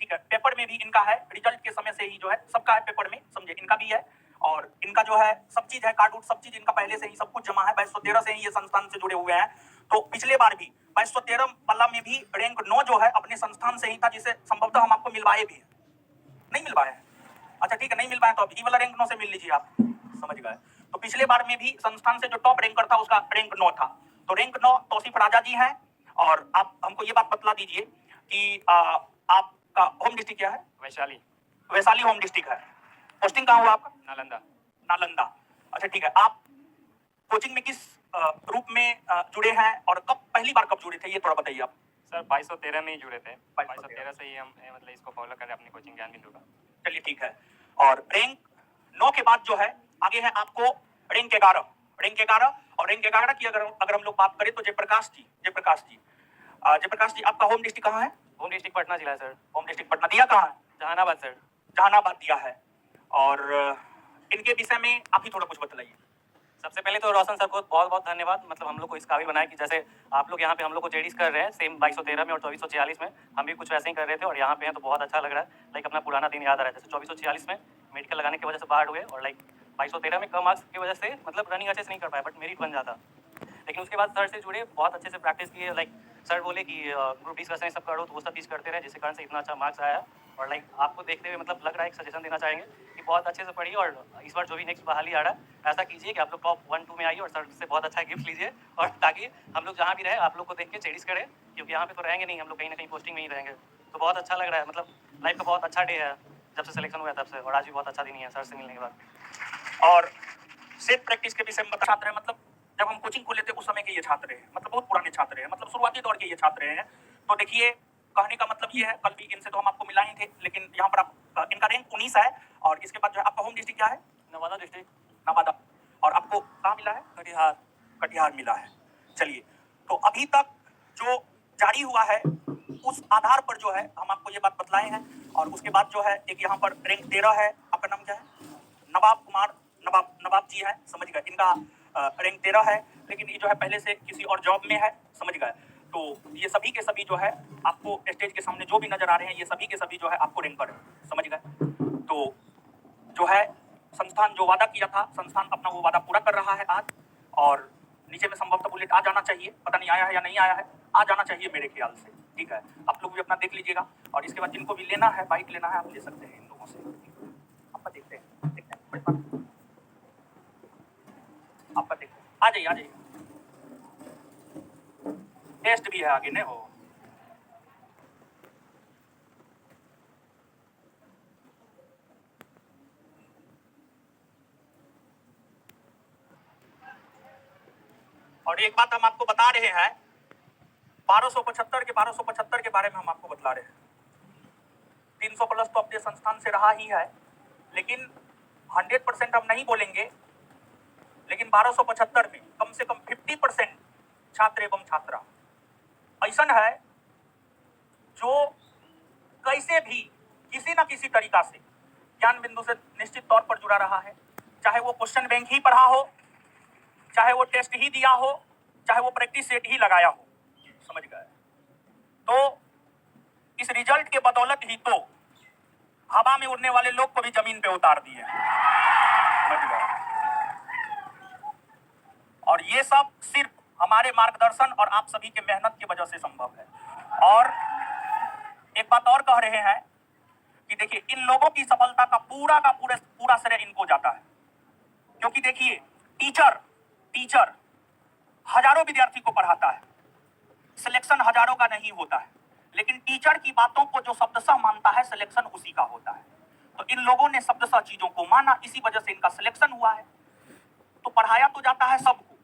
ठीक है, पेपर में भी इनका है, रिजल्ट के समय से ही जो है सबका है पेपर में, समझे, इनका भी है। और इनका जो है सब चीज है, कार्ड उड सब चीज इनका पहले से ही सब कुछ जमा है। 2213 से ही ये संस्थान से जुड़े हुए हैं। तो पिछले बार भी 2213 वाला में भी रैंक 9 जो है अपने संस्थान से ही था, जिसे संभवतः हम आपको मिलवाए भी हैं। नहीं मिल पाए हैं? अच्छा ठीक है, नहीं मिल पाए तो अब ई वाला रैंक 9 से मिल लीजिए आप, समझ गए। तो पिछले बार में भी संस्थान से जो टॉप रैंकर था उसका रैंक 9 था। तो रैंक 9 तौसीफ राजा जी हैं। और आप हमको ये बात बतला दीजिए कि आपका होम डिस्ट्रिक्ट क्या है? वैशाली। वैशाली होम डिस्ट्रिक्ट है। पोस्टिंग कहाँ हुआ आपका? नालंदा। नालंदा। अच्छा ठीक है, आप कोचिंग में किस रूप में जुड़े हैं और पहली बार कब जुड़े थे, ये थोड़ा बताइए आप। सर 2213 में ही जुड़े थे। 2213 से ही हम मतलब इसको फॉलो कर रहे हैं अपनी कोचिंग ज्ञान बिंदु का। चलिए ठीक है। और रैंक 9 के बाद जो है आगे है आपको रैंक 11। रैंक 11 और रैंक 11 की अगर हम लोग बात करें तो जयप्रकाश जी, जयप्रकाश जी आपका होम डिस्ट्रिक्ट कहाँ है? होम डिस्ट्रिक्ट पटना जिला है सर। Home district Patna. दिया कहाँ है? जहानाबाद सर। जहानाबाद दिया है। और इनके विषय में आप ही थोड़ा कुछ बताइए। सबसे पहले तो रोशन सर को बहुत बहुत धन्यवाद, मतलब हम लोग को इस काबिल बनाया कि जैसे आप लोग यहाँ पे हम लोग को जेडीज कर रहे हैं सेम 2213 में और 2446 में हम भी कुछ वैसे ही कर रहे थे और यहाँ पे हैं तो बहुत अच्छा लग रहा है। लाइक अपना पुराना दिन याद आ रहा है। जैसे 2446 में मेडिकल लगाने की वजह से बाहर हुए और लाइक 2213 में कम मार्क्स की वजह से मतलब रनिंग अच्छे से नहीं कर पाया बट मेरिट बन जाता। लेकिन उसके बाद सर से जुड़े, बहुत अच्छे से प्रैक्टिस किए। लाइक सर बोले कि ग्रुप डिस्कशन सब करो तो वो सब चीज़ करते रहे जिसके कारण से इतना अच्छा मार्क्स आया। और लाइक आपको देखते हुए मतलब लग रहा है, एक सजेशन देना चाहेंगे कि बहुत अच्छे से पढ़िए और इस बार जो भी नेक्स्ट बहाली आ रहा है ऐसा कीजिए कि आप लोग टॉप 1-2 में आइए और सर से बहुत अच्छा गिफ्ट लीजिए और ताकि हम लोग जहाँ भी रहे आप लोग को देख के चेरिश करें, क्योंकि यहाँ पे तो रहेंगे नहीं हम लोग, कहीं ना कहीं पोस्टिंग में ही रहेंगे। तो बहुत अच्छा लग रहा है, मतलब लाइफ का बहुत अच्छा डे है जब से सिलेक्शन हुआ तब से, और आज भी बहुत अच्छा दिन ही है सर से मिलने के बाद। और सेफ प्रैक्टिस के विषय में छात्र हैं, मतलब जब हम कोचिंग खोले थे उस समय के ये छात्र हैं, मतलब बहुत पुराने छात्र हैं, मतलब शुरुआती दौर के ये छात्र हैं। तो देखिए कहने का मतलब ये है, कल भी इनसे तो हम आपको मिलाए थे, लेकिन यहाँ पर आप इनका रैंक 19 है। और इसके बाद जो है आपका होम डिस्ट्रिक्ट क्या है? नवादा डिस्ट्रिक्ट। नवादा। और आपको कहाँ मिला है? कटिहार। कटिहार मिला है। चलिए, तो अभी तक जो जारी हुआ है उस आधार पर जो है हम आपको ये बात बतलाए हैं। और उसके बाद जो है एक यहाँ पर रैंक 13 है। आपका नाम क्या है? नवाब कुमार, नवाब जी है, समझ गए। इनका रैंक 13 है, लेकिन ये जो है पहले से किसी और जॉब में है, समझ गए। तो ये सभी के सभी जो है आपको स्टेज के सामने जो भी नजर आ रहे हैं ये सभी के सभी जो है आपको रैंकर है, समझ गए। तो जो है संस्थान जो वादा किया था, संस्थान अपना वो वादा पूरा कर रहा है आज। और नीचे में संभवतः बुलेट आ जाना चाहिए, पता नहीं आया है या नहीं आया है, आ जाना चाहिए मेरे ख्याल से, ठीक है। आप लोग भी अपना देख लीजिएगा। और इसके बाद जिनको भी लेना है, बाइक लेना है, आप ले सकते हैं इन लोगों से। आपका देखते हैं आपका देखते हैं, आ जाइए टेस्ट भी है आगे ने हो। और एक बात हम आपको बता रहे हैं, 1275 के बारे में हम आपको बतला रहे हैं। 300 प्लस तो अपने संस्थान से रहा ही है, लेकिन 100% हम नहीं बोलेंगे, लेकिन 1275 में कम से कम 50% छात्र एवं छात्रा ऐसा है जो कैसे भी किसी न किसी तरीका से ज्ञान बिंदु से निश्चित तौर पर जुड़ा रहा है। चाहे वो क्वेश्चन बैंक ही पढ़ा हो, चाहे वो टेस्ट ही दिया हो, चाहे वो प्रैक्टिस सेट ही लगाया हो, समझ गए। तो इस रिजल्ट के बदौलत ही तो हवा में उड़ने वाले लोग को भी जमीन पे उतार दिए, समझ गए। और ये सब सिर्फ हमारे मार्गदर्शन और आप सभी के मेहनत की वजह से संभव है। और एक बात और कह रहे हैं कि देखिए इन लोगों की सफलता का पूरा श्रेय इनको जाता है, क्योंकि देखिए टीचर हजारों विद्यार्थी को पढ़ाता है, सिलेक्शन हजारों का नहीं होता है, लेकिन टीचर की बातों को जो शब्दशः मानता है सिलेक्शन उसी का होता है। तो इन लोगों ने शब्दशः चीजों को माना, इसी वजह से इनका सिलेक्शन हुआ है। तो पढ़ाया तो जाता है सबको,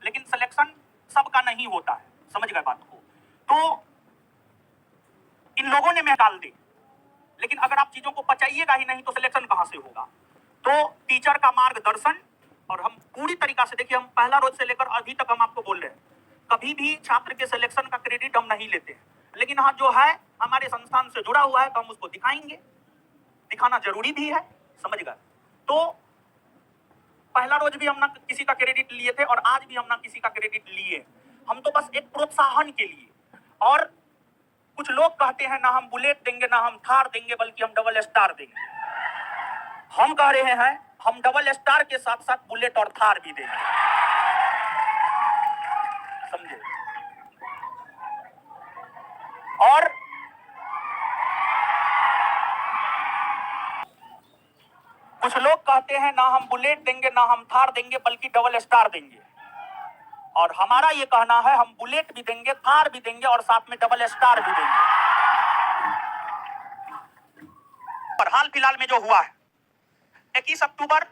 लेकिन सिलेक्शन सबका नहीं होता है, समझ गए बात को। तो इन लोगों ने निकाल दी, लेकिन अगर आप चीजों को पचाइएगा ही नहीं तो सिलेक्शन कहां से होगा। तो टीचर का मार्गदर्शन, और हम पूरी तरीका से देखिए, हम पहला रोज से लेकर अभी तक हम आपको बोल रहे हैं, कभी भी छात्र के सिलेक्शन का क्रेडिट हम नहीं लेते हैं, लेकिन हाँ जो है हमारे संस्थान से जुड़ा हुआ है तो हम उसको दिखाएंगे, दिखाना जरूरी भी है, समझ गए। तो पहला रोज भी हम ना किसी का क्रेडिट लिए थे और आज भी हम ना किसी का क्रेडिट लिए, हम तो बस एक प्रोत्साहन के लिए। और कुछ लोग कहते हैं ना हम बुलेट देंगे ना हम थार देंगे बल्कि हम डबल स्टार देंगे। हम कह रहे हैं हम डबल स्टार के साथ साथ बुलेट और थार भी देंगे। समझे? और कुछ लोग कहते हैं ना हम बुलेट देंगे ना हम थार देंगे बल्कि डबल स्टार देंगे, और हमारा ये कहना है हम बुलेट भी देंगे, थार भी देंगे और साथ में डबल स्टार भी देंगे। और हाल फिलहाल में जो हुआ है 21 अक्टूबर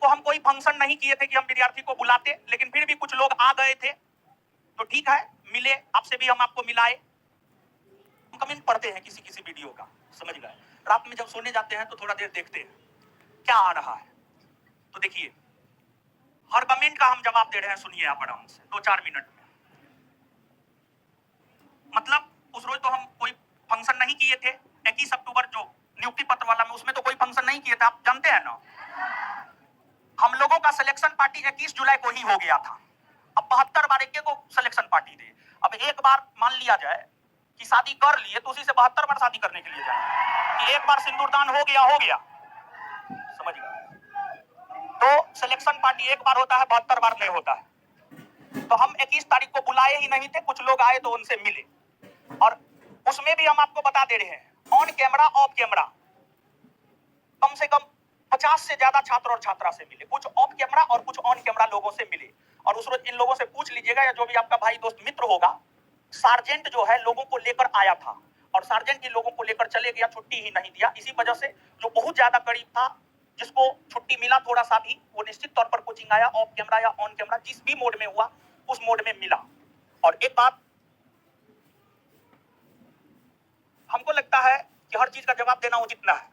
को हम कोई फंक्शन नहीं किए थे कि हम विद्यार्थी को बुलाते, लेकिन फिर भी कुछ लोग आ गए थे तो ठीक है, मिले आपसे भी, हम आपको मिलाए। हम कमेंट पढ़ते हैं किसी किसी वीडियो का, समझ गए? रात में जब सोने जाते हैं तो थोड़ा देर देखते हैं क्या आ रहा है। तो देखिए हर कमेंट का हम जवाब दे रहे हैं, सुनिए आप आराम से 2-4 मिनट में। मतलब उस रोज तो हम कोई फंक्शन नहीं किए थे, 21 अक्टूबर जो नियुक्ति पत्र वाला में, उसमें तो कोई फंक्शन नहीं किए थे, आप जानते हैं ना। हम लोगों का सिलेक्शन पार्टी 21 जुलाई को ही हो गया था। अब 72 बार एक को सिलेक्शन पार्टी दे। अब एक बार मान लिया जाए कि शादी कर लिए तो उसी से 72 बार शादी करने के लिए जाए कि एक बार सिंदूरदान हो गया, समझ गए? तो सिलेक्शन पार्टी एक बार होता है, 72 बार नहीं होता है। तो हम 21 तारीख को बुलाए ही नहीं थे, कुछ लोग आए तो उनसे मिले, और उसमें भी हम आपको बता दे रहे हैं ऑन कैमरा ऑफ कैमरा कम से कम 50 से ज्यादा छात्र और छात्रा से मिले, कुछ ऑफ कैमरा और कुछ ऑन कैमरा लोगों से मिले। और उस रोज इन लोगों से पूछ लीजिएगा, या जो भी आपका भाई दोस्त मित्र होगा, सार्जेंट जो है लोगों को लेकर आया था और सार्जेंट ही लोगों को लेकर चले गया, छुट्टी ही नहीं दिया। इसी वजह से जो बहुत ज्यादा करीब था, जिसको छुट्टी मिला थोड़ा सा भी, वो निश्चित तौर पर कोचिंग आया, ऑफ कैमरा या ऑन कैमरा जिस भी मोड में हुआ उस मोड में मिला। और एक बात हमको लगता है कि हर चीज का जवाब देना उचित ना है।